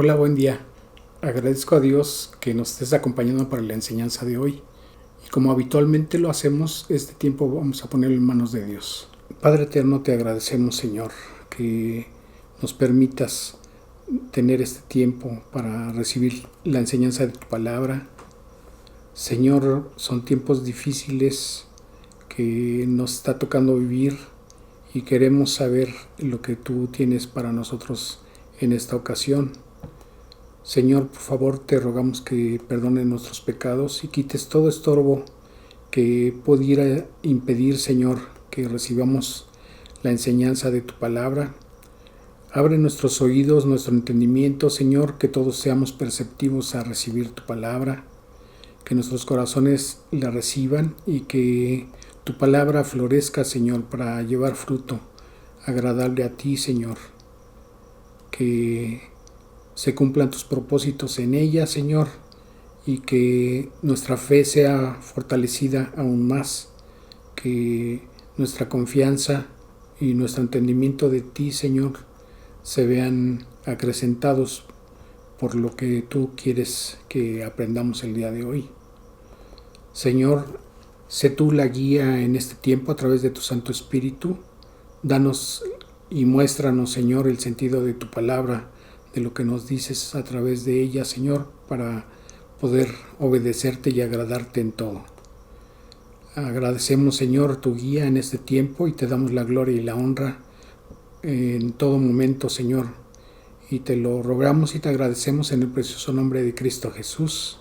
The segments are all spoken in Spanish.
Hola, buen día. Agradezco a Dios que nos estés acompañando para la enseñanza de hoy. Y como habitualmente lo hacemos, este tiempo vamos a ponerlo en manos de Dios. Padre eterno, te agradecemos, Señor, que nos permitas tener este tiempo para recibir la enseñanza de tu palabra. Señor, son tiempos difíciles que nos está tocando vivir y queremos saber lo que tú tienes para nosotros en esta ocasión. Señor, por favor, te rogamos que perdones nuestros pecados y quites todo estorbo que pudiera impedir, Señor, que recibamos la enseñanza de tu palabra. Abre nuestros oídos, nuestro entendimiento, Señor, que todos seamos perceptivos a recibir tu palabra, que nuestros corazones la reciban y que tu palabra florezca, Señor, para llevar fruto, agradable a ti, Señor. Que se cumplan tus propósitos en ella, Señor, y que nuestra fe sea fortalecida aún más, que nuestra confianza y nuestro entendimiento de ti, Señor, se vean acrecentados por lo que tú quieres que aprendamos el día de hoy. Señor, sé tú la guía en este tiempo a través de tu Santo Espíritu. Danos y muéstranos, Señor, el sentido de tu palabra, de lo que nos dices a través de ella, Señor, para poder obedecerte y agradarte en todo. Agradecemos, Señor, tu guía en este tiempo y te damos la gloria y la honra en todo momento, Señor. Y te lo rogamos y te agradecemos en el precioso nombre de Cristo Jesús.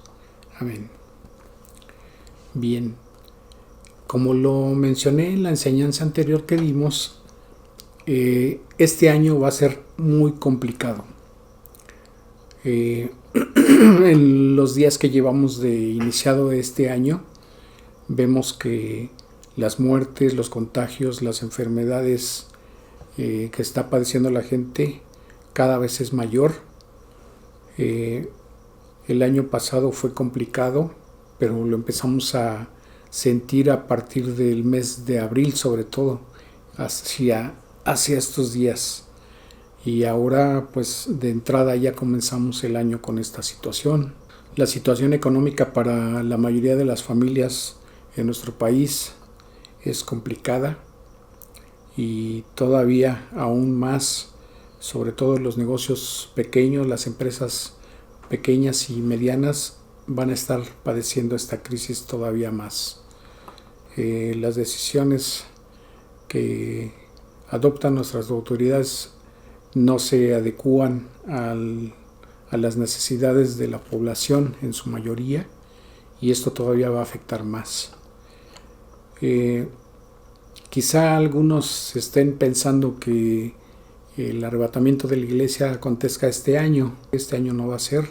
Amén. Bien, como lo mencioné en la enseñanza anterior que dimos, este año va a ser muy complicado. En los días que llevamos de iniciado este año, vemos que las muertes, los contagios, las enfermedades que está padeciendo la gente cada vez es mayor. El año pasado fue complicado, pero lo empezamos a sentir a partir del mes de abril, sobre todo, hacia estos días. Y ahora, pues de entrada ya comenzamos el año con esta situación. La situación económica para la mayoría de las familias en nuestro país es complicada y todavía aún más, sobre todo los negocios pequeños, las empresas pequeñas y medianas van a estar padeciendo esta crisis todavía más. Las decisiones que adoptan nuestras autoridades no se adecúan a las necesidades de la población en su mayoría, y esto todavía va a afectar más. Quizá algunos estén pensando que el arrebatamiento de la iglesia acontezca este año. Este año no va a ser,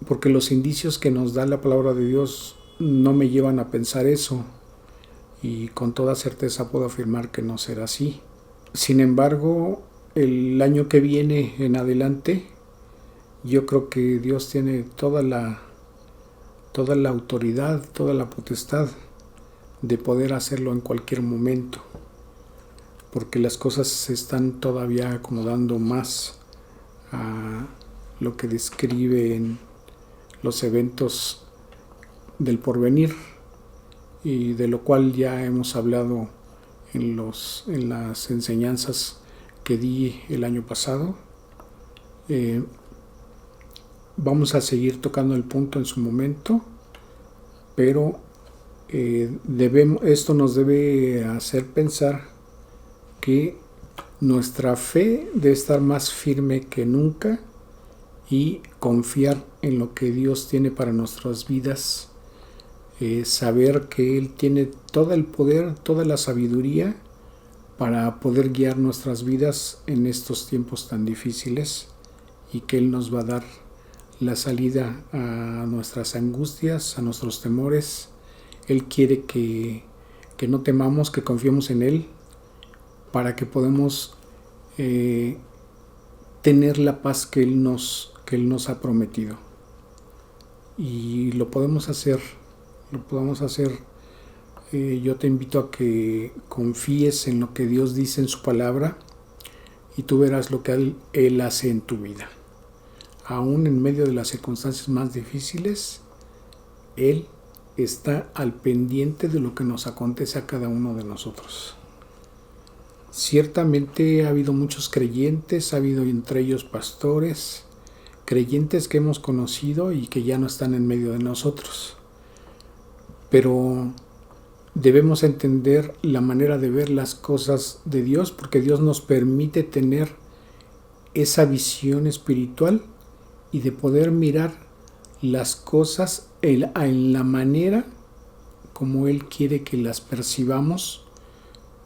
porque los indicios que nos da la palabra de Dios no me llevan a pensar eso, y con toda certeza puedo afirmar que no será así. Sin embargo, el año que viene en adelante, yo creo que Dios tiene toda la autoridad, toda la potestad de poder hacerlo en cualquier momento, porque las cosas se están todavía acomodando más a lo que describen los eventos del porvenir, y de lo cual ya hemos hablado en las enseñanzas que di el año pasado. Vamos a seguir tocando el punto en su momento, pero esto nos debe hacer pensar que nuestra fe debe estar más firme que nunca y confiar en lo que Dios tiene para nuestras vidas, saber que Él tiene todo el poder, toda la sabiduría para poder guiar nuestras vidas en estos tiempos tan difíciles, y que Él nos va a dar la salida a nuestras angustias, a nuestros temores. Él quiere que no temamos, que confiemos en Él, para que podamos tener la paz que Él nos ha prometido. Y lo podemos hacer. Yo te invito a que confíes en lo que Dios dice en su palabra, y tú verás lo que Él hace en tu vida. aún en medio de las circunstancias más difíciles, Él está al pendiente de lo que nos acontece a cada uno de nosotros. Ciertamente ha habido muchos creyentes, ha habido entre ellos pastores, creyentes que hemos conocido y que ya no están en medio de nosotros. Pero debemos entender la manera de ver las cosas de Dios, porque Dios nos permite tener esa visión espiritual y de poder mirar las cosas en la manera como Él quiere que las percibamos,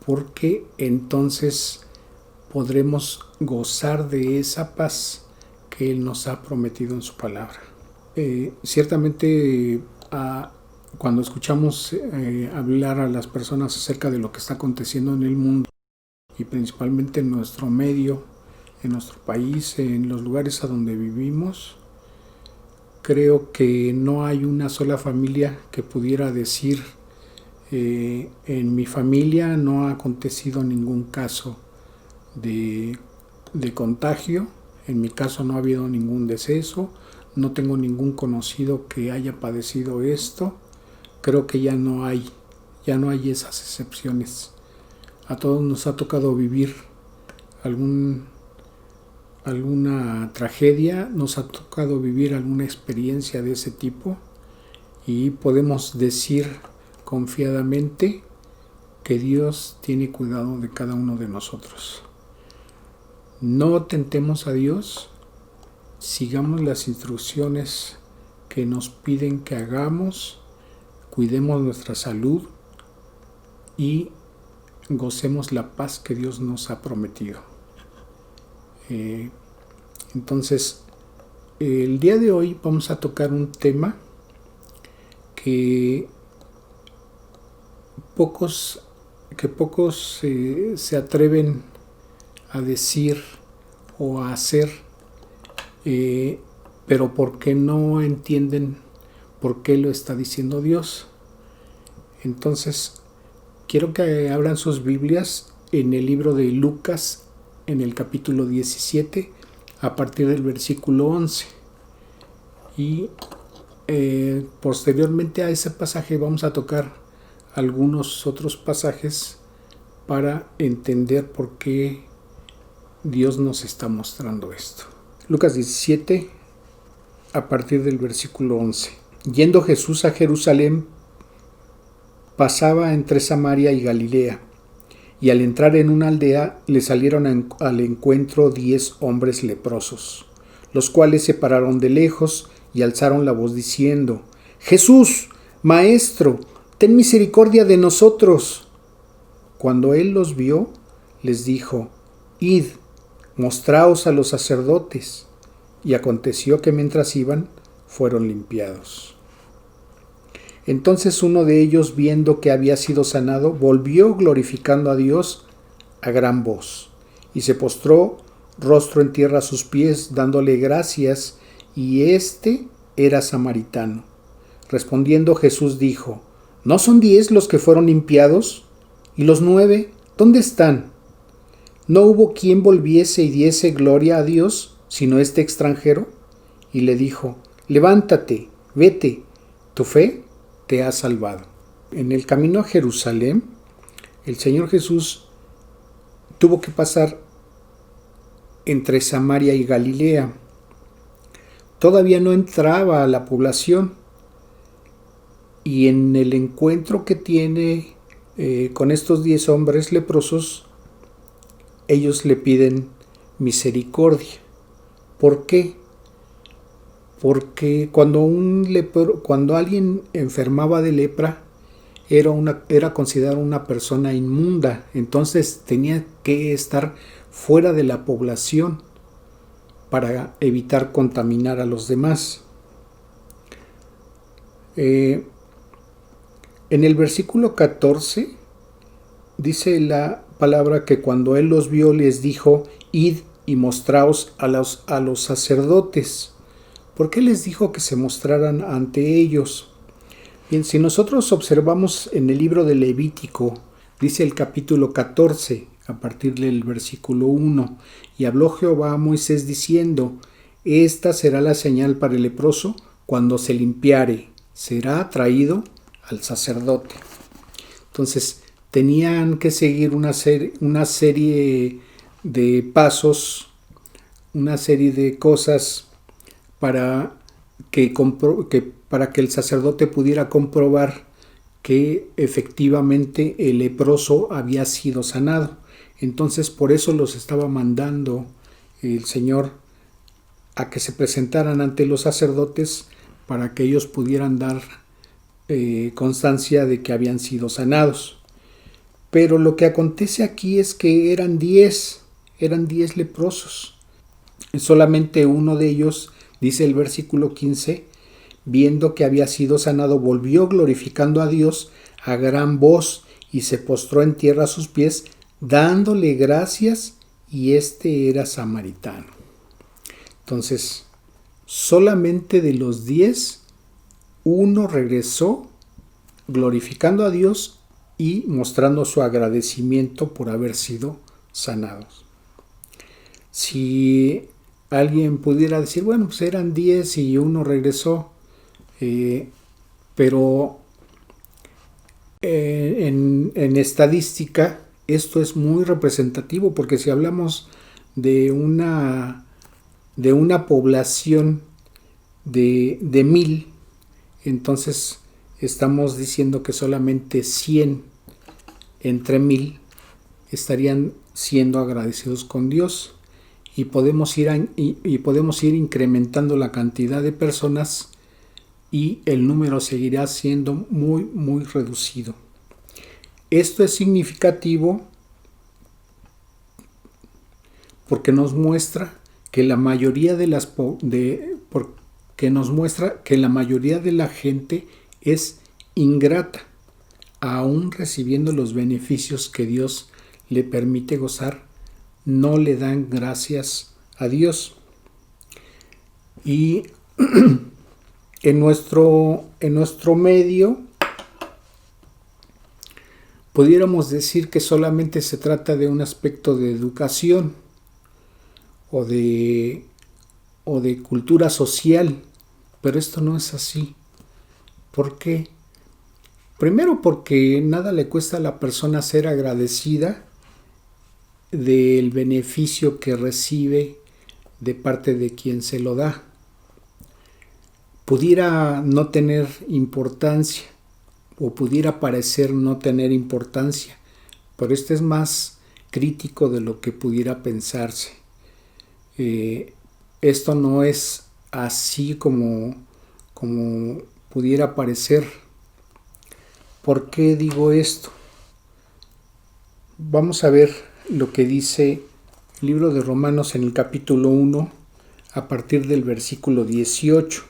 porque entonces podremos gozar de esa paz que Él nos ha prometido en su palabra. Ciertamente cuando escuchamos hablar a las personas acerca de lo que está aconteciendo en el mundo y principalmente en nuestro medio, en nuestro país, en los lugares a donde vivimos, creo que no hay una sola familia que pudiera decir en mi familia no ha acontecido ningún caso de contagio, en mi caso no ha habido ningún deceso, no tengo ningún conocido que haya padecido esto. Creo que ya no hay esas excepciones. A todos nos ha tocado vivir alguna tragedia, nos ha tocado vivir alguna experiencia de ese tipo y podemos decir confiadamente que Dios tiene cuidado de cada uno de nosotros. No tentemos a Dios, sigamos las instrucciones que nos piden que hagamos, cuidemos nuestra salud y gocemos la paz que Dios nos ha prometido. Entonces, el día de hoy vamos a tocar un tema que pocos se atreven a decir o a hacer, pero porque no entienden por qué lo está diciendo Dios. Entonces, quiero que abran sus Biblias en el libro de Lucas, en el capítulo 17, a partir del versículo 11. Y posteriormente a ese pasaje vamos a tocar algunos otros pasajes para entender por qué Dios nos está mostrando esto. Lucas 17, a partir del versículo 11. Yendo Jesús a Jerusalén, pasaba entre Samaria y Galilea, y al entrar en una aldea le salieron al encuentro 10 hombres leprosos, los cuales se pararon de lejos y alzaron la voz diciendo: Jesús, Maestro, ten misericordia de nosotros. Cuando él los vio, les dijo: Id, mostraos a los sacerdotes. Y aconteció que mientras iban, fueron limpiados. Entonces uno de ellos, viendo que había sido sanado, volvió glorificando a Dios a gran voz, y se postró rostro en tierra a sus pies, dándole gracias, y éste era samaritano. Respondiendo Jesús dijo: ¿No son 10 los que fueron limpiados? ¿Y los 9 dónde están? ¿No hubo quien volviese y diese gloria a Dios, sino este extranjero? Y le dijo: Levántate, vete, tu fe te ha salvado. En el camino a Jerusalén, el Señor Jesús tuvo que pasar entre Samaria y Galilea. Todavía no entraba a la población, y en el encuentro que tiene con estos 10 hombres leprosos, ellos le piden misericordia. ¿Por qué? Porque cuando alguien enfermaba de lepra, era considerado una persona inmunda, entonces tenía que estar fuera de la población para evitar contaminar a los demás. En el versículo 14 dice la palabra que cuando él los vio les dijo: Id y mostraos a los sacerdotes. ¿Por qué les dijo que se mostraran ante ellos? Bien, si nosotros observamos en el libro de Levítico, dice el capítulo 14, a partir del versículo 1, y habló Jehová a Moisés diciendo: Esta será la señal para el leproso: cuando se limpiare, será traído al sacerdote. Entonces, tenían que seguir una serie de pasos, una serie de cosas para que el sacerdote pudiera comprobar que efectivamente el leproso había sido sanado. Entonces, por eso los estaba mandando el Señor a que se presentaran ante los sacerdotes para que ellos pudieran dar constancia de que habían sido sanados. Pero lo que acontece aquí es que eran 10 leprosos. Solamente uno de ellos, dice el versículo 15, viendo que había sido sanado, volvió glorificando a Dios a gran voz y se postró en tierra a sus pies, dándole gracias, y este era samaritano. Entonces, solamente de los 10, uno regresó glorificando a Dios y mostrando su agradecimiento por haber sido sanados. Si alguien pudiera decir, bueno, pues eran 10 y uno regresó, pero en estadística esto es muy representativo, porque si hablamos de una población de 1000, entonces estamos diciendo que solamente 100 entre 1000 estarían siendo agradecidos con Dios, y podemos ir incrementando la cantidad de personas y el número seguirá siendo muy, muy reducido. Esto es significativo porque nos muestra que la mayoría de la gente es ingrata, aún recibiendo los beneficios que Dios le permite gozar, no le dan gracias a Dios. Y en nuestro medio pudiéramos decir que solamente se trata de un aspecto de educación o de cultura social, pero esto no es así. ¿Por qué? Primero, porque nada le cuesta a la persona ser agradecida del beneficio que recibe de parte de quien se lo da. Pudiera no tener importancia o pudiera parecer no tener importancia, pero esto es más crítico de lo que pudiera pensarse. Esto no es así como pudiera parecer. ¿Por qué digo esto? Vamos a ver lo que dice el libro de Romanos en el capítulo 1 a partir del versículo 18.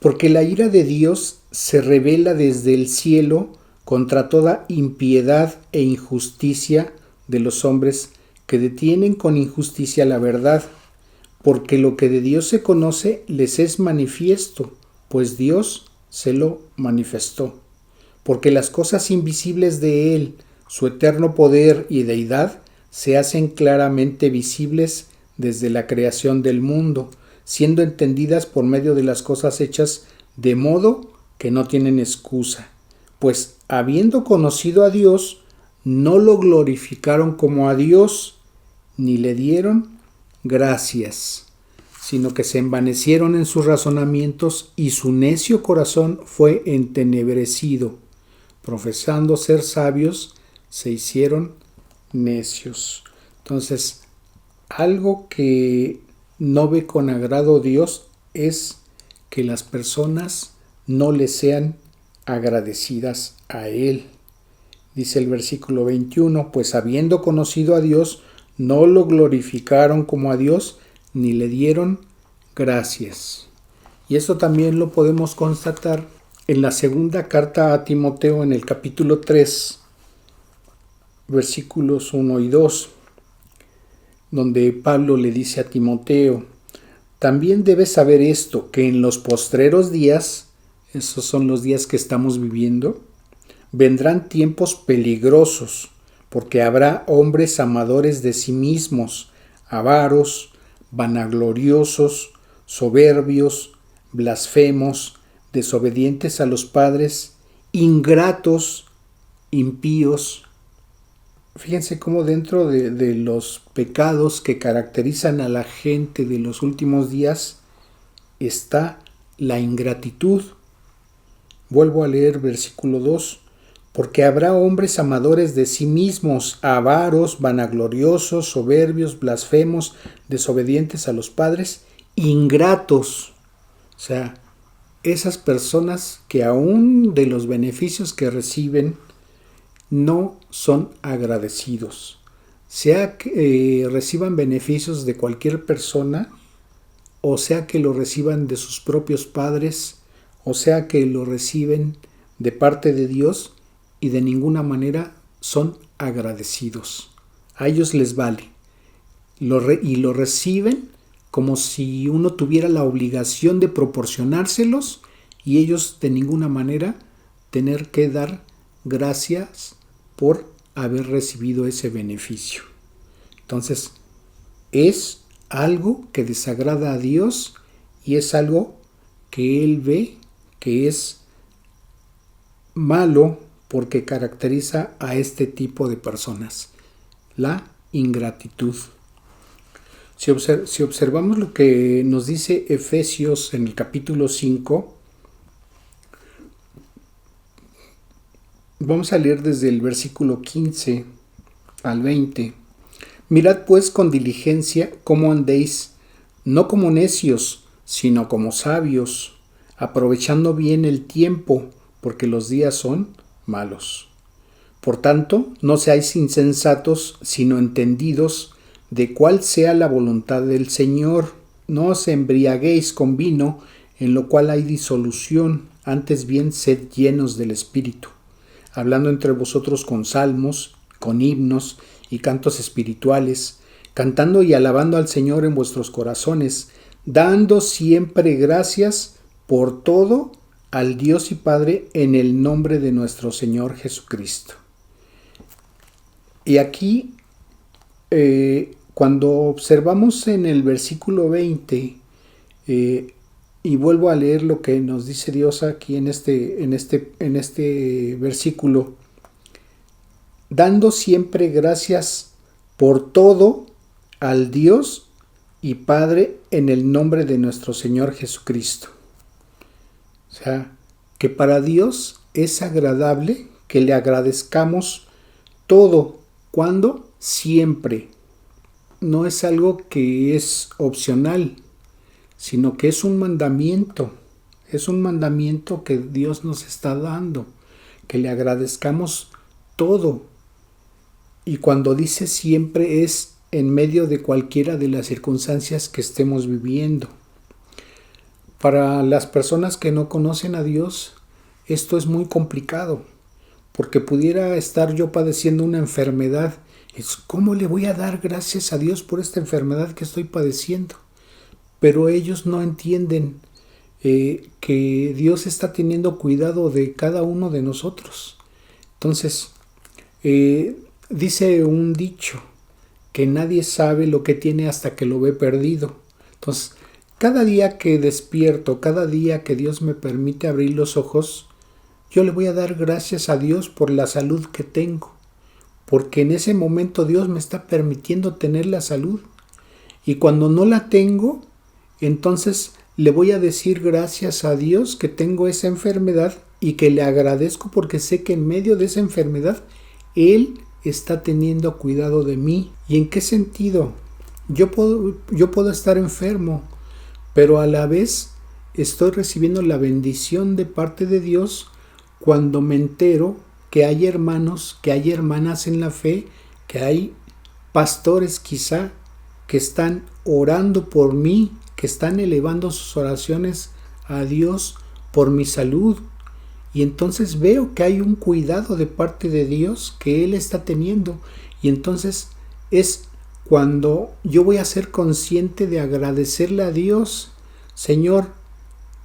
Porque la ira de Dios se revela desde el cielo contra toda impiedad e injusticia de los hombres que detienen con injusticia la verdad, porque lo que de Dios se conoce les es manifiesto, pues Dios se lo manifestó. Porque las cosas invisibles de Él, su eterno poder y deidad, se hacen claramente visibles desde la creación del mundo, siendo entendidas por medio de las cosas hechas, de modo que no tienen excusa. Pues habiendo conocido a Dios, no lo glorificaron como a Dios, ni le dieron gracias, sino que se envanecieron en sus razonamientos, y su necio corazón fue entenebrecido. Profesando ser sabios, se hicieron necios. Entonces, algo que no ve con agrado Dios es que las personas no le sean agradecidas a Él. Dice el versículo 21, pues habiendo conocido a Dios, no lo glorificaron como a Dios, ni le dieron gracias. Y esto también lo podemos constatar en la segunda carta a Timoteo, en el capítulo 3, versículos 1 y 2, donde Pablo le dice a Timoteo: también debes saber esto, que en los postreros días, esos son los días que estamos viviendo, vendrán tiempos peligrosos, porque habrá hombres amadores de sí mismos, avaros, vanagloriosos, soberbios, blasfemos, desobedientes a los padres, ingratos, impíos. Fíjense cómo dentro de los pecados que caracterizan a la gente de los últimos días está la ingratitud. Vuelvo a leer versículo 2. Porque habrá hombres amadores de sí mismos, avaros, vanagloriosos, soberbios, blasfemos, desobedientes a los padres, ingratos. O sea, esas personas que aún de los beneficios que reciben no son agradecidos. Sea que reciban beneficios de cualquier persona, o sea que lo reciban de sus propios padres, o sea que lo reciben de parte de Dios, y de ninguna manera son agradecidos. A ellos les vale. Y lo reciben como si uno tuviera la obligación de proporcionárselos y ellos de ninguna manera tener que dar gracias por haber recibido ese beneficio. Entonces, es algo que desagrada a Dios y es algo que Él ve que es malo porque caracteriza a este tipo de personas, la ingratitud. Si observamos lo que nos dice Efesios en el capítulo 5, vamos a leer desde el versículo 15 al 20. Mirad pues con diligencia cómo andéis, no como necios, sino como sabios, aprovechando bien el tiempo, porque los días son malos. Por tanto, no seáis insensatos, sino entendidos de cuál sea la voluntad del Señor. No os embriaguéis con vino, en lo cual hay disolución, antes bien sed llenos del Espíritu, hablando entre vosotros con salmos, con himnos y cantos espirituales, cantando y alabando al Señor en vuestros corazones, dando siempre gracias por todo al Dios y Padre en el nombre de nuestro Señor Jesucristo. Y aquí, cuando observamos en el versículo 20, y vuelvo a leer lo que nos dice Dios aquí en este versículo, dando siempre gracias por todo al Dios y Padre en el nombre de nuestro Señor Jesucristo. O sea, que para Dios es agradable que le agradezcamos todo. ¿Cuándo? Siempre. No es algo que es opcional, sino que es un mandamiento. Es un mandamiento que Dios nos está dando, que le agradezcamos todo. Y cuando dice siempre es en medio de cualquiera de las circunstancias que estemos viviendo. Para las personas que no conocen a Dios, esto es muy complicado, porque pudiera estar yo padeciendo una enfermedad. ¿Cómo le voy a dar gracias a Dios por esta enfermedad que estoy padeciendo? Pero ellos no entienden que Dios está teniendo cuidado de cada uno de nosotros. Entonces, dice un dicho, que nadie sabe lo que tiene hasta que lo ve perdido. Entonces, cada día que despierto, cada día que Dios me permite abrir los ojos, yo le voy a dar gracias a Dios por la salud que tengo, porque en ese momento Dios me está permitiendo tener la salud. Y cuando no la tengo, entonces le voy a decir gracias a Dios que tengo esa enfermedad y que le agradezco porque sé que en medio de esa enfermedad Él está teniendo cuidado de mí. ¿Y en qué sentido? Yo puedo estar enfermo, pero a la vez estoy recibiendo la bendición de parte de Dios cuando me entero que hay hermanos, que hay hermanas en la fe, que hay pastores quizá que están orando por mí, que están elevando sus oraciones a Dios por mi salud. Y entonces veo que hay un cuidado de parte de Dios que Él está teniendo. Y entonces es cuando yo voy a ser consciente de agradecerle a Dios. Señor,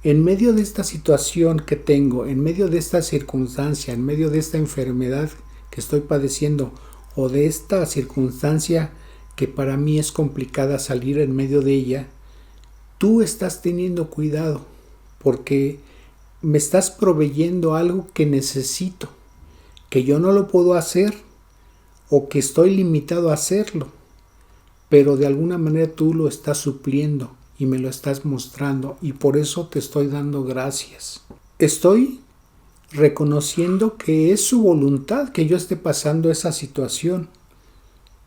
en medio de esta situación que tengo, en medio de esta circunstancia, en medio de esta enfermedad que estoy padeciendo, o de esta circunstancia que para mí es complicada salir en medio de ella, tú estás teniendo cuidado porque me estás proveyendo algo que necesito, que yo no lo puedo hacer o que estoy limitado a hacerlo, pero de alguna manera tú lo estás supliendo y me lo estás mostrando y por eso te estoy dando gracias. Estoy reconociendo que es su voluntad que yo esté pasando esa situación,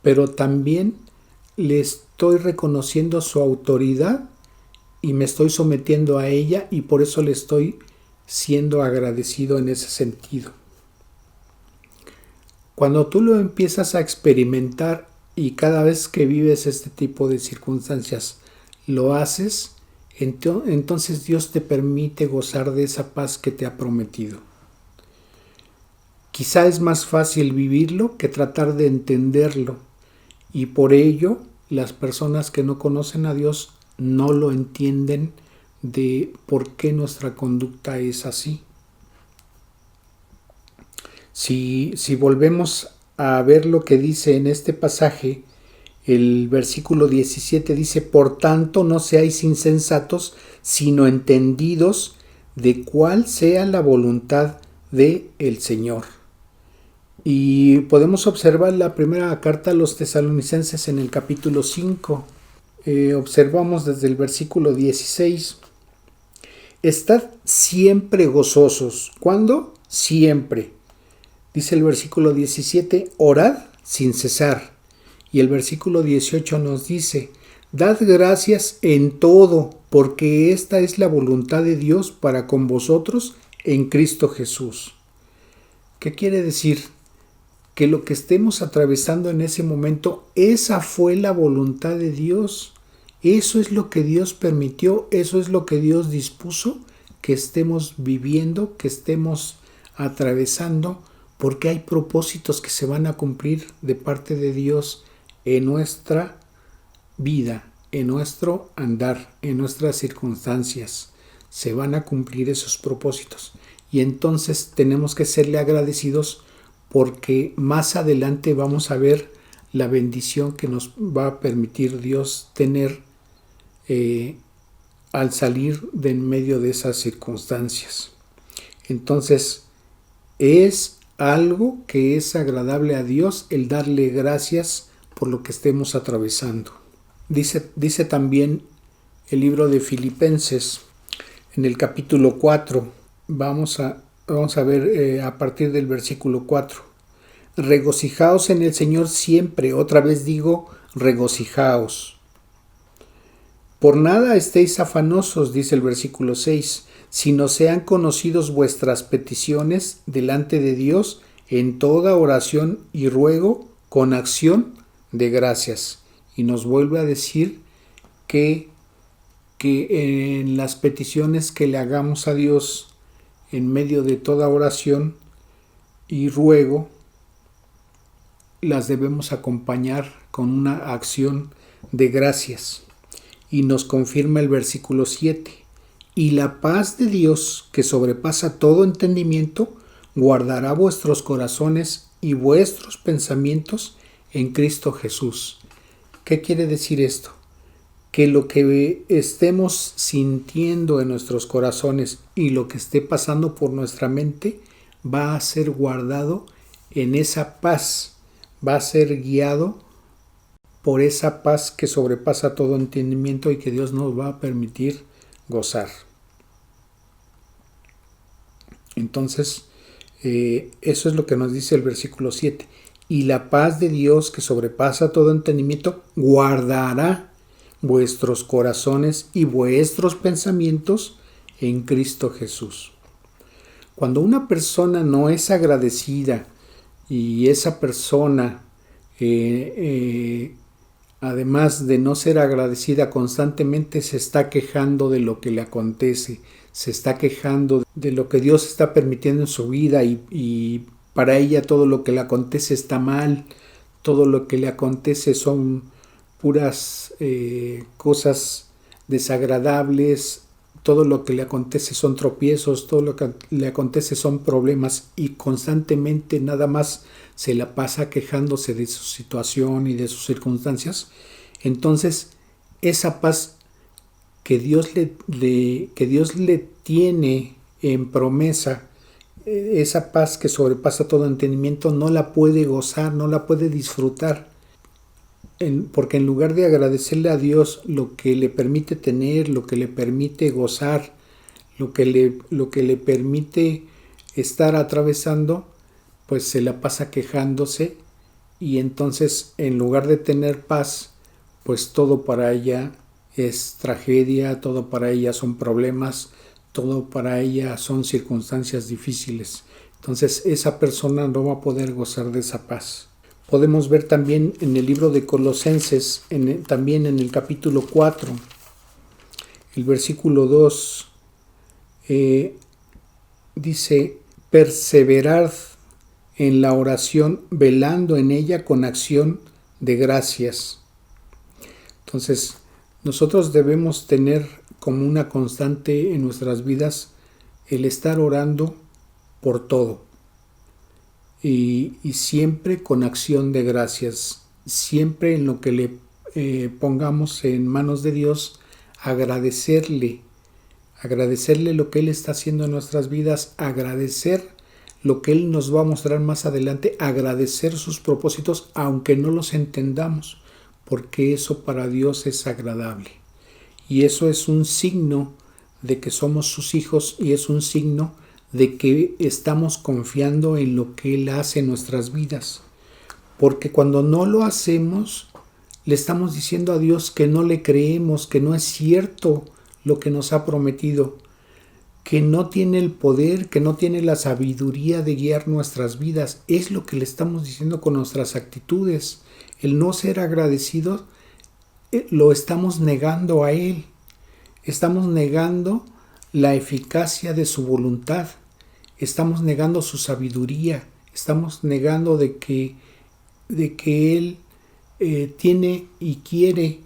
pero también le estoy reconociendo su autoridad y me estoy sometiendo a ella y por eso le estoy siendo agradecido en ese sentido. Cuando tú lo empiezas a experimentar y cada vez que vives este tipo de circunstancias lo haces, entonces Dios te permite gozar de esa paz que te ha prometido. Quizá es más fácil vivirlo que tratar de entenderlo y por ello las personas que no conocen a Dios no lo entienden de por qué nuestra conducta es así. Si volvemos a ver lo que dice en este pasaje, el versículo 17 dice: por tanto no seáis insensatos, sino entendidos de cuál sea la voluntad del Señor. Y podemos observar la primera carta a los tesalonicenses en el capítulo 5. Observamos desde el versículo 16. Estad siempre gozosos. ¿Cuándo? Siempre. Dice el versículo 17, orad sin cesar. Y el versículo 18 nos dice: dad gracias en todo, porque esta es la voluntad de Dios para con vosotros en Cristo Jesús. ¿Qué quiere decir? Que lo que estemos atravesando en ese momento, esa fue la voluntad de Dios. Eso es lo que Dios permitió, eso es lo que Dios dispuso que estemos viviendo, que estemos atravesando, porque hay propósitos que se van a cumplir de parte de Dios en nuestra vida, en nuestro andar, en nuestras circunstancias. Se van a cumplir esos propósitos. Y entonces tenemos que serle agradecidos porque más adelante vamos a ver la bendición que nos va a permitir Dios tener al salir de en medio de esas circunstancias. Entonces, es algo que es agradable a Dios el darle gracias por lo que estemos atravesando. Dice también el libro de Filipenses en el capítulo 4. Vamos a ver a partir del versículo 4. Regocijaos en el Señor siempre. Otra vez digo, regocijaos. Por nada estéis afanosos, dice el versículo 6, sino sean conocidos vuestras peticiones delante de Dios en toda oración y ruego con acción de gracias. Y nos vuelve a decir que en las peticiones que le hagamos a Dios en medio de toda oración y ruego, las debemos acompañar con una acción de gracias. Y nos confirma el versículo 7. Y la paz de Dios, que sobrepasa todo entendimiento, guardará vuestros corazones y vuestros pensamientos en Cristo Jesús. ¿Qué quiere decir esto? Que lo que estemos sintiendo en nuestros corazones y lo que esté pasando por nuestra mente va a ser guardado en esa paz, va a ser guiado por esa paz que sobrepasa todo entendimiento y que Dios nos va a permitir gozar. Entonces, eso es lo que nos dice el versículo 7. Y la paz de Dios que sobrepasa todo entendimiento guardará vuestros corazones y vuestros pensamientos en Cristo Jesús. Cuando una persona no es agradecida y esa persona además de no ser agradecida constantemente, se está quejando de lo que le acontece, se está quejando de lo que Dios está permitiendo en su vida y para ella todo lo que le acontece está mal, todo lo que le acontece son puras cosas desagradables, todo lo que le acontece son tropiezos, todo lo que le acontece son problemas y constantemente nada más se la pasa quejándose de su situación y de sus circunstancias, entonces esa paz que Dios le tiene en promesa, esa paz que sobrepasa todo entendimiento, no la puede gozar, no la puede disfrutar. Porque en lugar de agradecerle a Dios lo que le permite tener, lo que le permite gozar, lo que le permite estar atravesando, pues se la pasa quejándose, y entonces en lugar de tener paz, pues todo para ella es tragedia, todo para ella son problemas, todo para ella son circunstancias difíciles. Entonces esa persona no va a poder gozar de esa paz. Podemos ver también en el libro de Colosenses, también en el capítulo 4, el versículo 2, dice: perseverad en la oración, velando en ella con acción de gracias. Entonces, nosotros debemos tener como una constante en nuestras vidas el estar orando por todo. Y siempre con acción de gracias, siempre en lo que le pongamos en manos de Dios, agradecerle lo que Él está haciendo en nuestras vidas, agradecer lo que Él nos va a mostrar más adelante, agradecer sus propósitos aunque no los entendamos, porque eso para Dios es agradable. Y eso es un signo de que somos sus hijos, y es un signo de que estamos confiando en lo que Él hace en nuestras vidas. Porque cuando no lo hacemos, le estamos diciendo a Dios que no le creemos, que no es cierto lo que nos ha prometido, que no tiene el poder, que no tiene la sabiduría de guiar nuestras vidas. Es lo que le estamos diciendo con nuestras actitudes. El no ser agradecidos lo estamos negando a Él. Estamos negando la eficacia de su voluntad, estamos negando su sabiduría, estamos negando de que Él tiene y quiere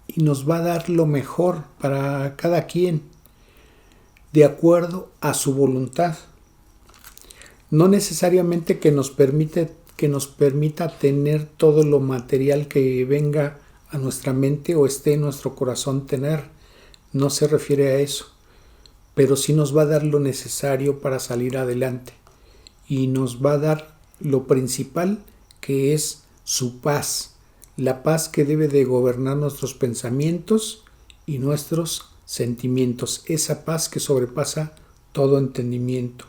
y nos va a dar lo mejor para cada quien, de acuerdo a su voluntad. No necesariamente que nos permita tener todo lo material que venga a nuestra mente o esté en nuestro corazón tener. No se refiere a eso, pero sí nos va a dar lo necesario para salir adelante, y nos va a dar lo principal, que es su paz, la paz que debe de gobernar nuestros pensamientos y nuestros sentimientos, esa paz que sobrepasa todo entendimiento.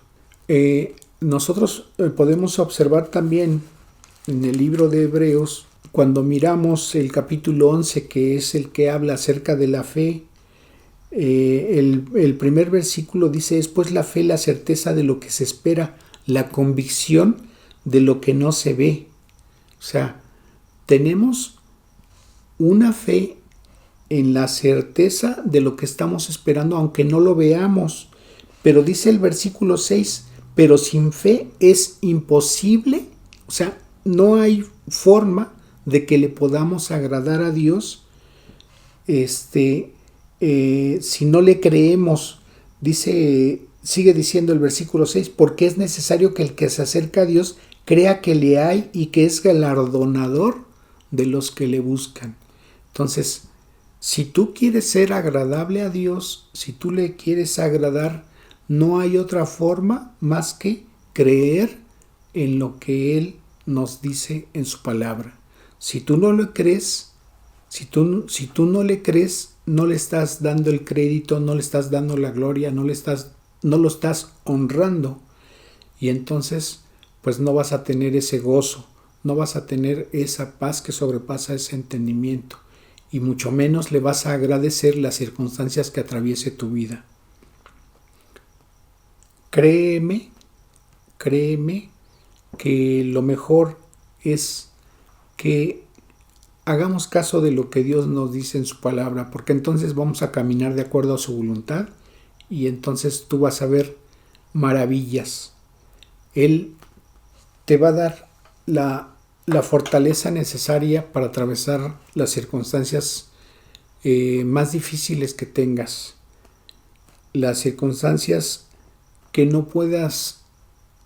Nosotros podemos observar también en el libro de Hebreos, cuando miramos el capítulo 11, que es el que habla acerca de la fe, el primer versículo dice: es pues la fe la certeza de lo que se espera, la convicción de lo que no se ve. O sea, tenemos una fe en la certeza de lo que estamos esperando, aunque no lo veamos. Pero dice el versículo 6, pero sin fe es imposible, o sea, no hay forma de que le podamos agradar a Dios si no le creemos. Sigue diciendo el versículo 6, porque es necesario que el que se acerca a Dios crea que le hay y que es galardonador de los que le buscan. Entonces, si tú quieres ser agradable a Dios, si tú le quieres agradar, no hay otra forma más que creer en lo que Él nos dice en su palabra. Si tú no lo crees, si tú no le crees, no le estás dando el crédito, no le estás dando la gloria, no lo estás honrando, y entonces pues no vas a tener ese gozo, no vas a tener esa paz que sobrepasa ese entendimiento, y mucho menos le vas a agradecer las circunstancias que atraviese tu vida. Créeme que lo mejor es que hagamos caso de lo que Dios nos dice en su palabra, porque entonces vamos a caminar de acuerdo a su voluntad, y entonces tú vas a ver maravillas. Él te va a dar la fortaleza necesaria para atravesar las circunstancias más difíciles que tengas. las circunstancias que no puedas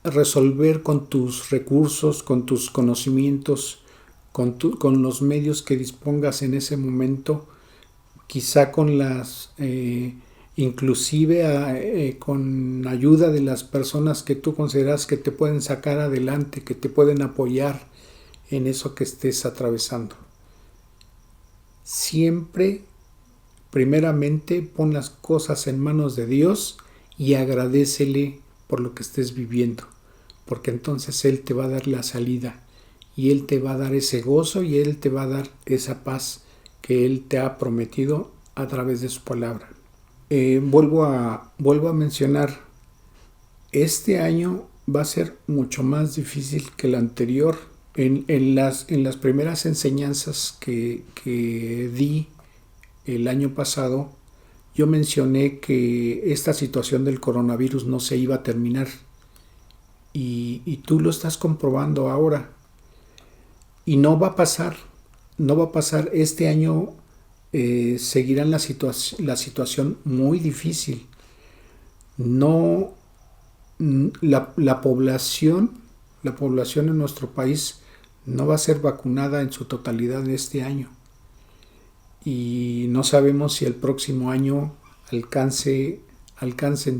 resolver con tus recursos, con tus conocimientos, con los medios que dispongas en ese momento, quizá con las inclusive con ayuda de las personas que tú consideras que te pueden sacar adelante, que te pueden apoyar en eso que estés atravesando. Siempre, primeramente, pon las cosas en manos de Dios y agradécele por lo que estés viviendo, porque entonces Él te va a dar la salida y Él te va a dar ese gozo y Él te va a dar esa paz que Él te ha prometido a través de su palabra. Vuelvo a mencionar, este año va a ser mucho más difícil que el anterior. En las primeras enseñanzas que di el año pasado, yo mencioné que esta situación del coronavirus no se iba a terminar y tú lo estás comprobando ahora y no va a pasar este año. Seguirán la situación muy difícil. No, la población en nuestro país no va a ser vacunada en su totalidad este año y no sabemos si el próximo año alcancen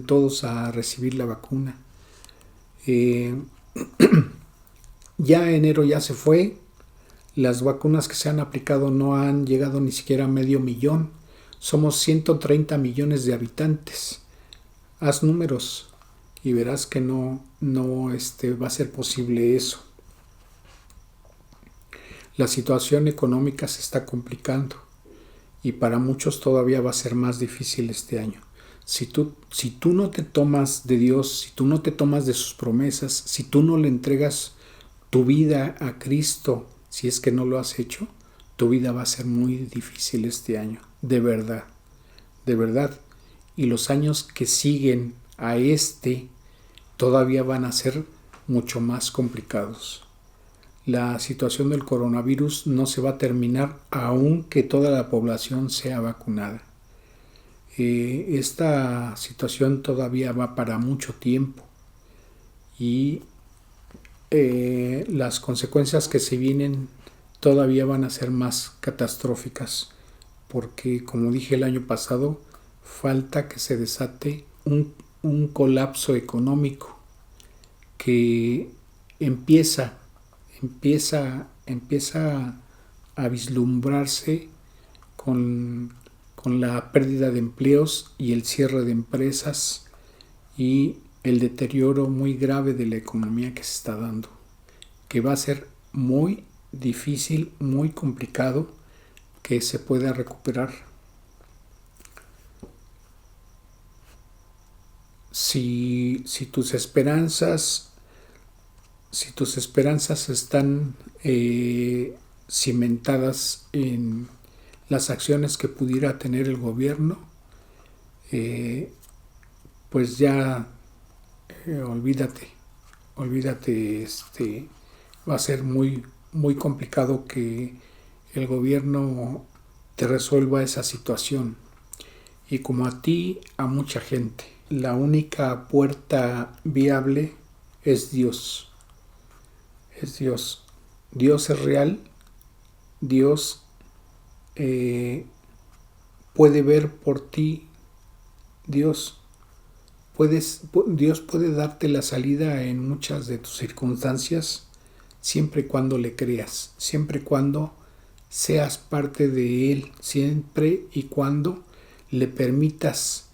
todos a recibir la vacuna. Ya enero ya se fue. Las vacunas que se han aplicado no han llegado ni siquiera a 500,000. Somos 130 millones de habitantes. Haz números y verás que no va a ser posible eso. La situación económica se está complicando y para muchos todavía va a ser más difícil este año. Si tú no te tomas de Dios, si tú no te tomas de sus promesas, si tú no le entregas tu vida a Cristo, si es que no lo has hecho, tu vida va a ser muy difícil este año, de verdad, de verdad. Y los años que siguen a todavía van a ser mucho más complicados. La situación del coronavirus no se va a terminar aunque toda la población sea vacunada. Esta situación todavía va para mucho tiempo y las consecuencias que se vienen todavía van a ser más catastróficas porque, como dije el año pasado, falta que se desate un colapso económico que empieza a vislumbrarse con la pérdida de empleos y el cierre de empresas y el deterioro muy grave de la economía que se está dando, que va a ser muy difícil, muy complicado que se pueda recuperar. Si tus esperanzas están cimentadas en las acciones que pudiera tener el gobierno, pues ya olvídate, va a ser muy, muy complicado que el gobierno te resuelva esa situación. Y como a ti, a mucha gente, la única puerta viable es Dios. Es Dios. Dios es real. Dios puede ver por ti. Dios puede darte la salida en muchas de tus circunstancias siempre y cuando le creas, siempre y cuando seas parte de Él, siempre y cuando le permitas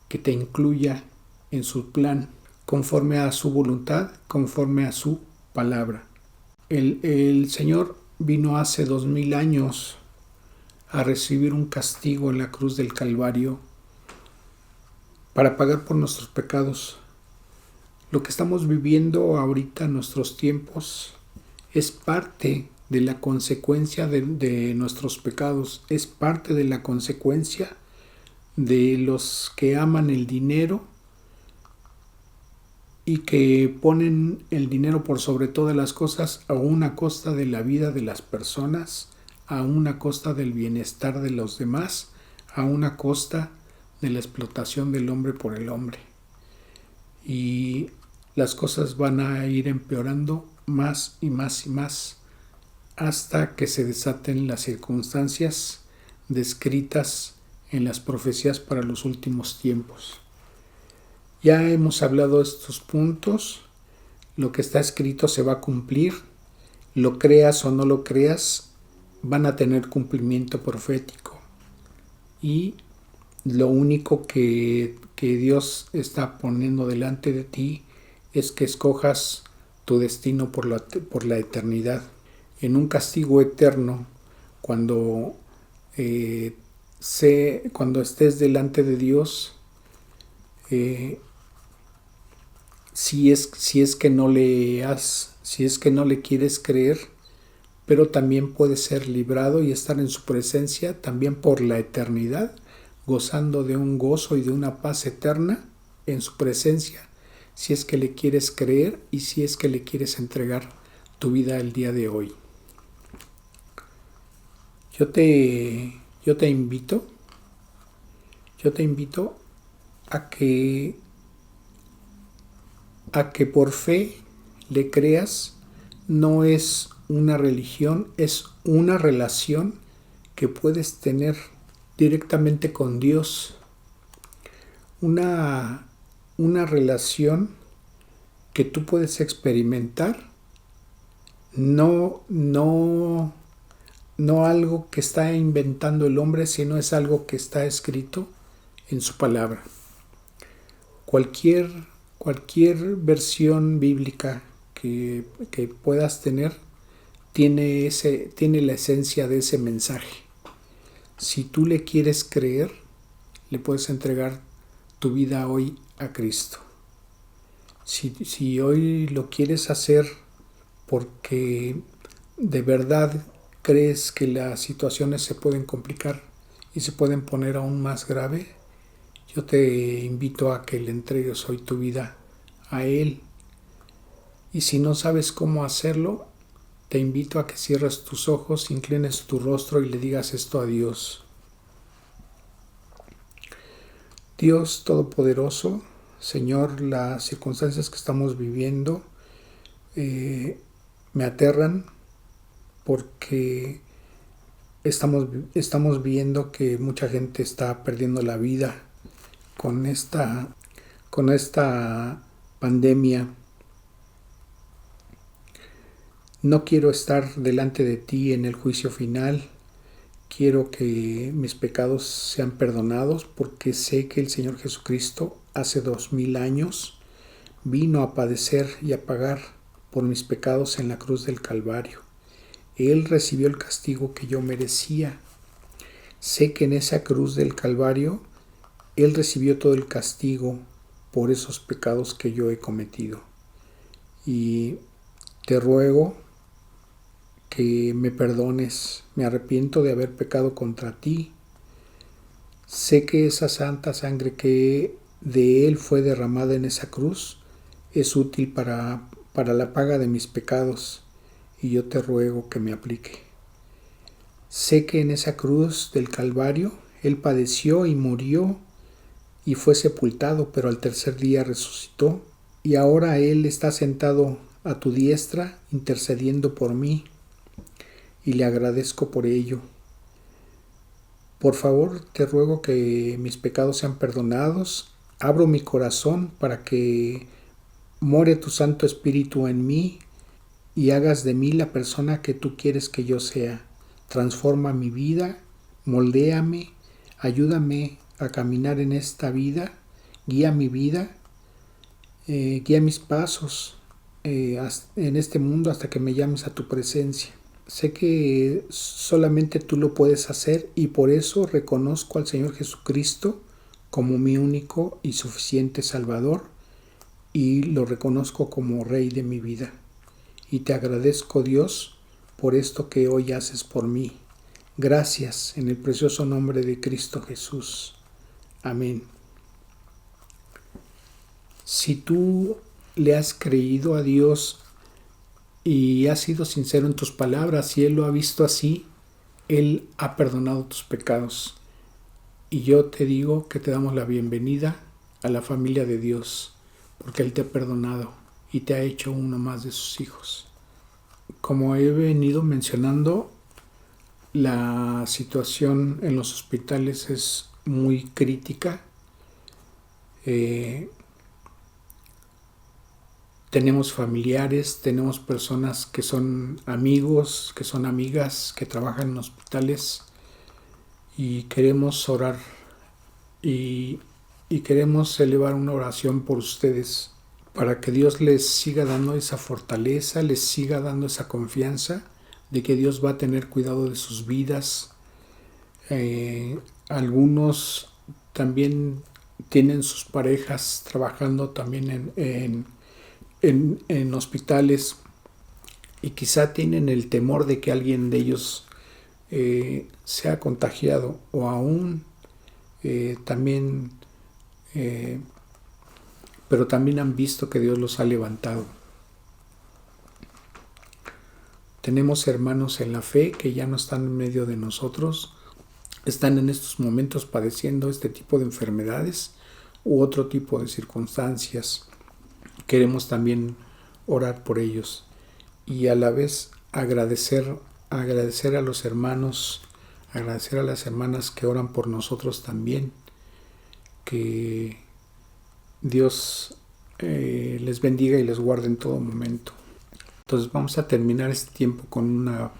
que te incluya en su plan, conforme a su voluntad, conforme a su palabra. El Señor vino hace 2000 años a recibir un castigo en la cruz del Calvario para pagar por nuestros pecados. Lo que estamos viviendo ahorita en nuestros tiempos es parte de la consecuencia de nuestros pecados, es parte de la consecuencia de los que aman el dinero y que ponen el dinero por sobre todas las cosas a una costa de la vida de las personas, a una costa del bienestar de los demás, a una costa de la explotación del hombre por el hombre. Y las cosas van a ir empeorando más y más y más hasta que se desaten las circunstancias descritas en las profecías para los últimos tiempos. Ya hemos hablado de estos puntos. Lo que está escrito se va a cumplir. Lo creas o no lo creas, van a tener cumplimiento profético. Y lo único que Dios está poniendo delante de ti es que escojas tu destino por la eternidad. En un castigo eterno, cuando estés delante de Dios, si es que no le quieres creer, pero también puedes ser librado y estar en su presencia también por la eternidad, gozando de un gozo y de una paz eterna en su presencia, si es que le quieres creer y si es que le quieres entregar tu vida el día de hoy. Yo te invito a que por fe le creas. No es una religión, es una relación que puedes tener directamente con Dios. Una relación que tú puedes experimentar, no algo que está inventando el hombre, sino es algo que está escrito en su palabra. Cualquier versión bíblica que puedas tener tiene la esencia de ese mensaje. Si tú le quieres creer, le puedes entregar tu vida hoy a Cristo. Si hoy lo quieres hacer porque de verdad crees que las situaciones se pueden complicar y se pueden poner aún más grave, yo te invito a que le entregues hoy tu vida a Él. Y si no sabes cómo hacerlo, te invito a que cierres tus ojos, inclines tu rostro y le digas esto a Dios. Dios Todopoderoso, Señor, las circunstancias que estamos viviendo me aterran porque estamos viendo que mucha gente está perdiendo la vida con esta pandemia. No quiero estar delante de ti en el juicio final. Quiero que mis pecados sean perdonados porque sé que el Señor Jesucristo hace 2000 años vino a padecer y a pagar por mis pecados en la cruz del Calvario. Él recibió el castigo que yo merecía. Sé que en esa cruz del Calvario Él recibió todo el castigo por esos pecados que yo he cometido. Y te ruego que me perdones. Me arrepiento de haber pecado contra ti. Sé que esa santa sangre que de Él fue derramada en esa cruz es útil para la paga de mis pecados, y yo te ruego que me aplique. Sé que en esa cruz del Calvario Él padeció y murió y fue sepultado, pero al tercer día resucitó, y ahora Él está sentado a tu diestra intercediendo por mí, y le agradezco por ello. Por favor, te ruego que mis pecados sean perdonados. Abro mi corazón para que more tu Santo Espíritu en mí y hagas de mí la persona que tú quieres que yo sea. Transforma mi vida, moldéame, ayúdame a caminar en esta vida, guía mi vida, guía mis pasos en este mundo hasta que me llames a tu presencia. Sé que solamente tú lo puedes hacer y por eso reconozco al Señor Jesucristo como mi único y suficiente Salvador y lo reconozco como Rey de mi vida. Y te agradezco, Dios, por esto que hoy haces por mí. Gracias en el precioso nombre de Cristo Jesús. Amén. Si tú le has creído a Dios y has sido sincero en tus palabras y Él lo ha visto así, Él ha perdonado tus pecados. Y yo te digo que te damos la bienvenida a la familia de Dios, porque Él te ha perdonado y te ha hecho uno más de sus hijos. Como he venido mencionando, la situación en los hospitales es muy crítica. Tenemos familiares, tenemos personas que son amigos, que son amigas, que trabajan en hospitales y queremos orar y queremos elevar una oración por ustedes para que Dios les siga dando esa fortaleza, les siga dando esa confianza de que Dios va a tener cuidado de sus vidas. Algunos también tienen sus parejas trabajando también en hospitales y quizá tienen el temor de que alguien de ellos sea contagiado o aún también pero también han visto que Dios los ha levantado. Tenemos hermanos en la fe que ya no están en medio de nosotros, están en estos momentos padeciendo este tipo de enfermedades u otro tipo de circunstancias. Queremos también orar por ellos y a la vez agradecer a los hermanos, agradecer a las hermanas que oran por nosotros también, que Dios les bendiga y les guarde en todo momento. Entonces vamos a terminar este tiempo con una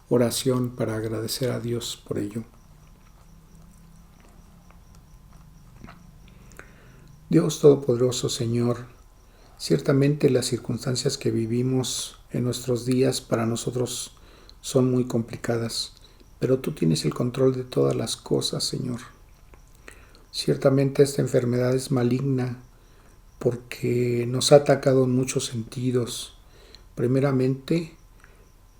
oración para agradecer a Dios por ello. Dios Todopoderoso, Señor, ciertamente las circunstancias que vivimos en nuestros días para nosotros son muy complicadas, pero tú tienes el control de todas las cosas, Señor. Ciertamente esta enfermedad es maligna porque nos ha atacado en muchos sentidos. Primeramente,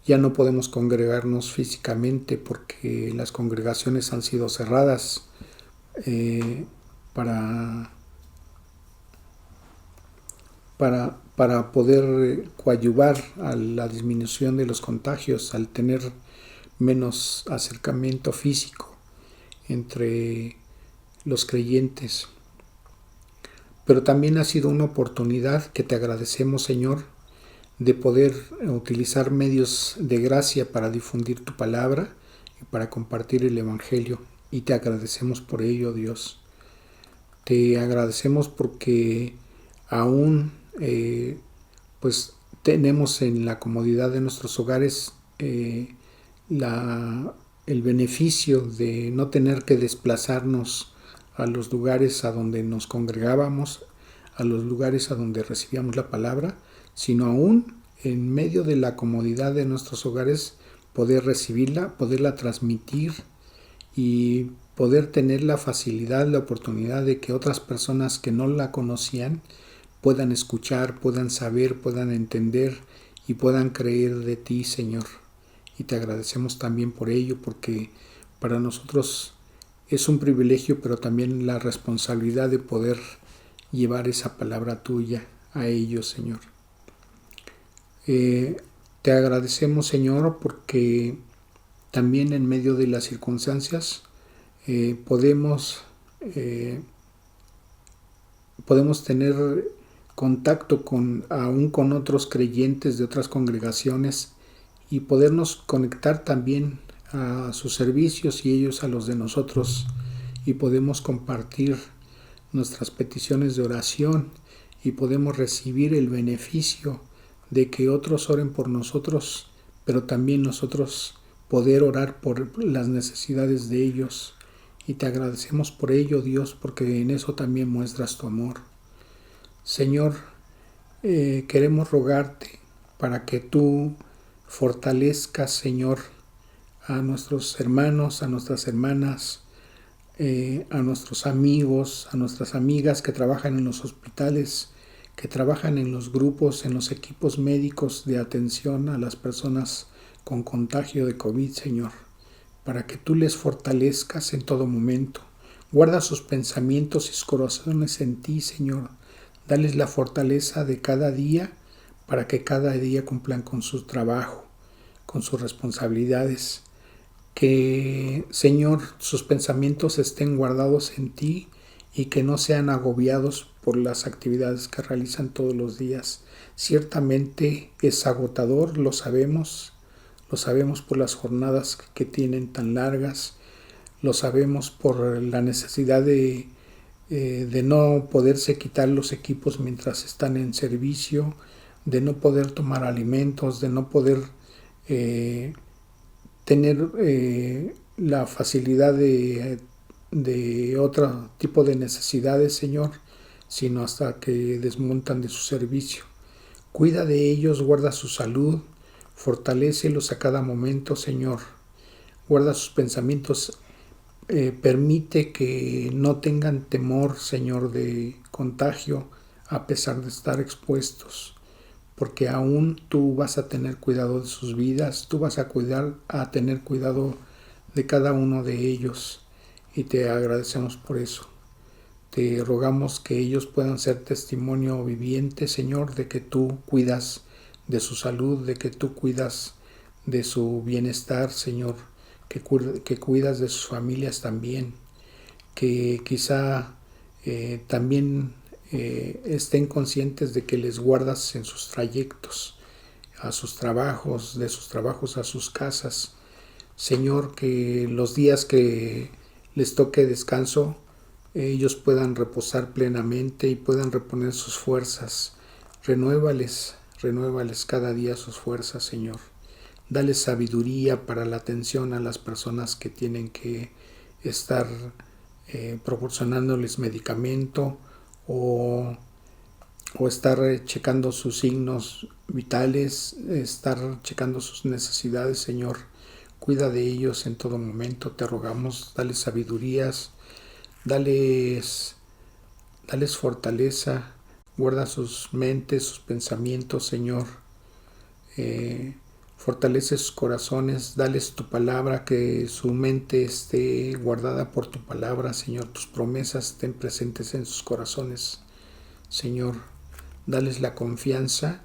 ya no podemos congregarnos físicamente porque las congregaciones han sido cerradas para poder coadyuvar a la disminución de los contagios al tener menos acercamiento físico entre los creyentes. Pero también ha sido una oportunidad que te agradecemos, Señor, de poder utilizar medios de gracia para difundir tu palabra y para compartir el Evangelio. Y te agradecemos por ello, Dios. Te agradecemos porque aún pues tenemos en la comodidad de nuestros hogares el beneficio de no tener que desplazarnos a los lugares a donde nos congregábamos, a los lugares a donde recibíamos la palabra, sino aún en medio de la comodidad de nuestros hogares poder recibirla, poderla transmitir y poder tener la facilidad, la oportunidad de que otras personas que no la conocían puedan escuchar, puedan saber, puedan entender y puedan creer de ti, Señor. Y te agradecemos también por ello, porque para nosotros es un privilegio, pero también la responsabilidad de poder llevar esa palabra tuya a ellos, Señor. Te agradecemos, Señor, porque también en medio de las circunstancias podemos tener contacto aún con otros creyentes de otras congregaciones y podernos conectar también a sus servicios y ellos a los de nosotros, y podemos compartir nuestras peticiones de oración y podemos recibir el beneficio de que otros oren por nosotros, pero también nosotros poder orar por las necesidades de ellos. Y te agradecemos por ello, Dios, porque en eso también muestras tu amor. Señor, queremos rogarte para que tú fortalezcas, Señor, a nuestros hermanos, a nuestras hermanas, a nuestros amigos, a nuestras amigas que trabajan en los hospitales, que trabajan en los grupos, en los equipos médicos de atención a las personas con contagio de COVID, Señor, para que tú les fortalezcas en todo momento. Guarda sus pensamientos y sus corazones en ti, Señor. Dales la fortaleza de cada día para que cada día cumplan con su trabajo, con sus responsabilidades, Que, Señor, sus pensamientos estén guardados en ti y que no sean agobiados por las actividades que realizan todos los días. Ciertamente es agotador, lo sabemos por las jornadas que tienen tan largas, lo sabemos por la necesidad de no poderse quitar los equipos mientras están en servicio, de no poder tomar alimentos, de no poder tener la facilidad de otro tipo de necesidades, Señor, sino hasta que desmontan de su servicio. Cuida de ellos, guarda su salud, fortalécelos a cada momento, Señor. Guarda sus pensamientos, permite que no tengan temor, Señor, de contagio a pesar de estar expuestos, porque aún tú vas a tener cuidado de sus vidas, tú vas a tener cuidado de cada uno de ellos, y te agradecemos por eso. Te rogamos que ellos puedan ser testimonio viviente, Señor, de que tú cuidas de su salud, de que tú cuidas de su bienestar, Señor, que cuidas de sus familias también, que quizá también estén conscientes de que les guardas en sus trayectos, a sus trabajos, de sus trabajos a sus casas. Señor, que los días que les toque descanso, ellos puedan reposar plenamente y puedan reponer sus fuerzas. Renuévales cada día sus fuerzas, Señor. Dale sabiduría para la atención a las personas que tienen que estar proporcionándoles medicamento o estar checando sus signos vitales, estar checando sus necesidades, Señor. Cuida de ellos en todo momento, te rogamos, dale sabidurías, dales fortaleza, guarda sus mentes, sus pensamientos, Señor. Fortalece sus corazones, dales tu palabra, que su mente esté guardada por tu palabra, Señor. Tus promesas estén presentes en sus corazones, Señor. Dales la confianza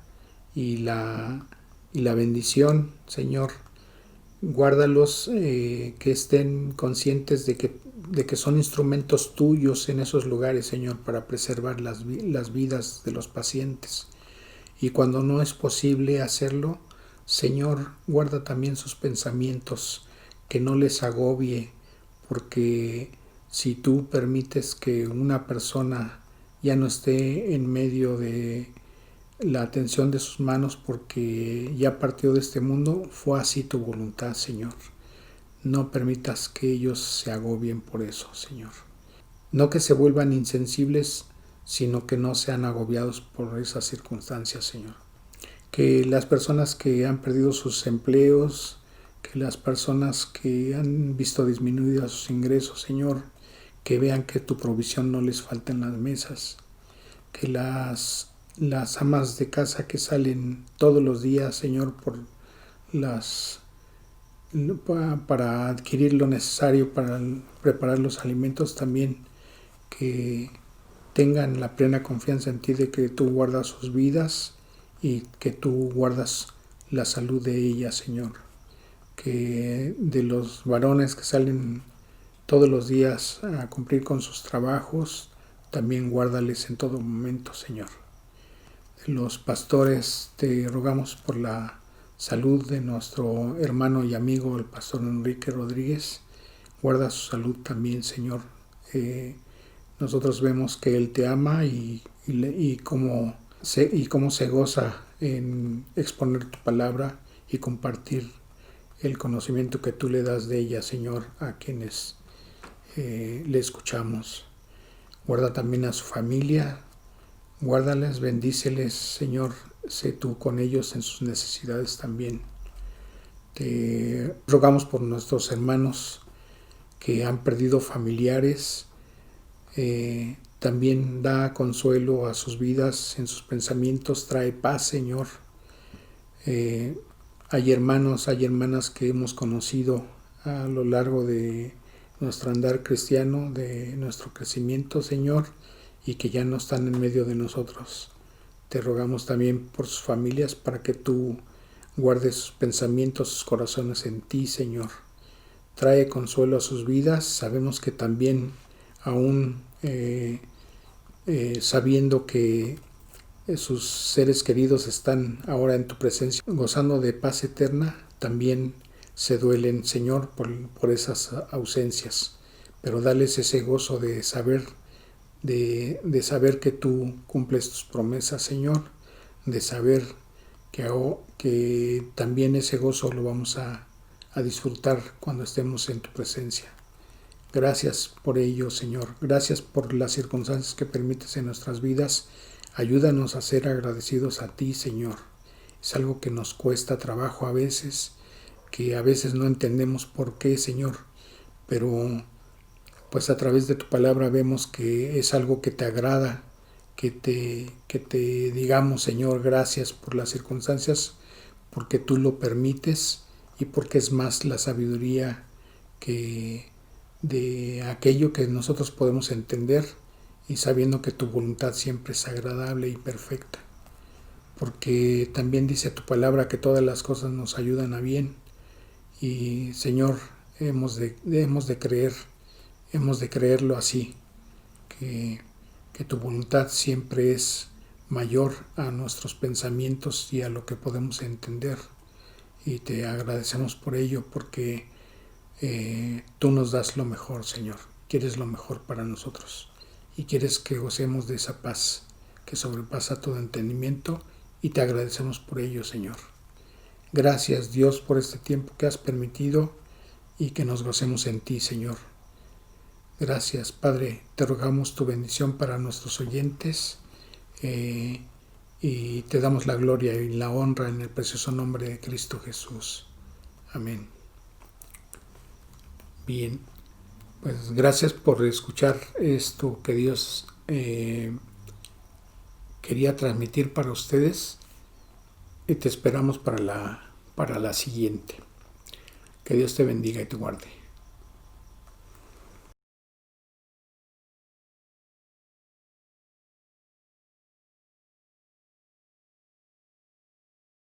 y la bendición, Señor. Guárdalos, que estén conscientes de que son instrumentos tuyos en esos lugares, Señor, para preservar las vidas de los pacientes. Y cuando no es posible hacerlo, Señor, guarda también sus pensamientos, que no les agobie, porque si tú permites que una persona ya no esté en medio de la atención de sus manos porque ya partió de este mundo, fue así tu voluntad, Señor. No permitas que ellos se agobien por eso, Señor. No que se vuelvan insensibles, sino que no sean agobiados por esas circunstancias, Señor. Que las personas que han perdido sus empleos, que las personas que han visto disminuidos sus ingresos, Señor, que vean que tu provisión no les falta en las mesas, que las amas de casa que salen todos los días, Señor, para adquirir lo necesario para preparar los alimentos, también que tengan la plena confianza en ti de que tú guardas sus vidas y que tú guardas la salud de ellas, Señor. Que de los varones que salen todos los días a cumplir con sus trabajos, también guárdales en todo momento, Señor. De los pastores te rogamos por la salud de nuestro hermano y amigo, el pastor Enrique Rodríguez. Guarda su salud también, Señor. Nosotros vemos que Él te ama y cómo se goza en exponer tu palabra y compartir el conocimiento que tú le das de ella, Señor, a quienes le escuchamos. Guarda también a su familia, guárdales, bendíceles, Señor, sé tú con ellos en sus necesidades también. Te rogamos por nuestros hermanos que han perdido familiares, también da consuelo a sus vidas, en sus pensamientos trae paz, Señor. Hay hermanos, hay hermanas que hemos conocido a lo largo de nuestro andar cristiano, de nuestro crecimiento, Señor, y que ya no están en medio de nosotros. Te rogamos también por sus familias para que tú guardes sus pensamientos, sus corazones en ti, Señor. trae consuelo a sus vidas. Sabemos que también, aún sabiendo que sus seres queridos están ahora en tu presencia, gozando de paz eterna, también se duelen, Señor, por esas ausencias. Pero dales ese gozo de saber, de saber que tú cumples tus promesas, Señor, de saber que también ese gozo lo vamos a disfrutar cuando estemos en tu presencia. Gracias por ello, Señor. Gracias por las circunstancias que permites en nuestras vidas. Ayúdanos a ser agradecidos a ti, Señor. Es algo que nos cuesta trabajo a veces, que a veces no entendemos por qué, Señor, pero pues a través de tu palabra vemos que es algo que te agrada, que te digamos, Señor, gracias por las circunstancias, porque tú lo permites y porque es más la sabiduría que de aquello que nosotros podemos entender, y sabiendo que tu voluntad siempre es agradable y perfecta. Porque también dice tu palabra que todas las cosas nos ayudan a bien. Y Señor, hemos de creerlo así, que tu voluntad siempre es mayor a nuestros pensamientos y a lo que podemos entender. Y te agradecemos por ello, porque tú nos das lo mejor, Señor. Quieres lo mejor para nosotros y quieres que gocemos de esa paz que sobrepasa todo entendimiento, y te agradecemos por ello, Señor. Gracias, Dios, por este tiempo que has permitido y que nos gocemos en ti, Señor. Gracias, Padre. Te rogamos tu bendición para nuestros oyentes, y te damos la gloria y la honra en el precioso nombre de Cristo Jesús. Amén. Bien, pues gracias por escuchar esto que Dios quería transmitir para ustedes, y te esperamos para la siguiente. Que Dios te bendiga y te guarde.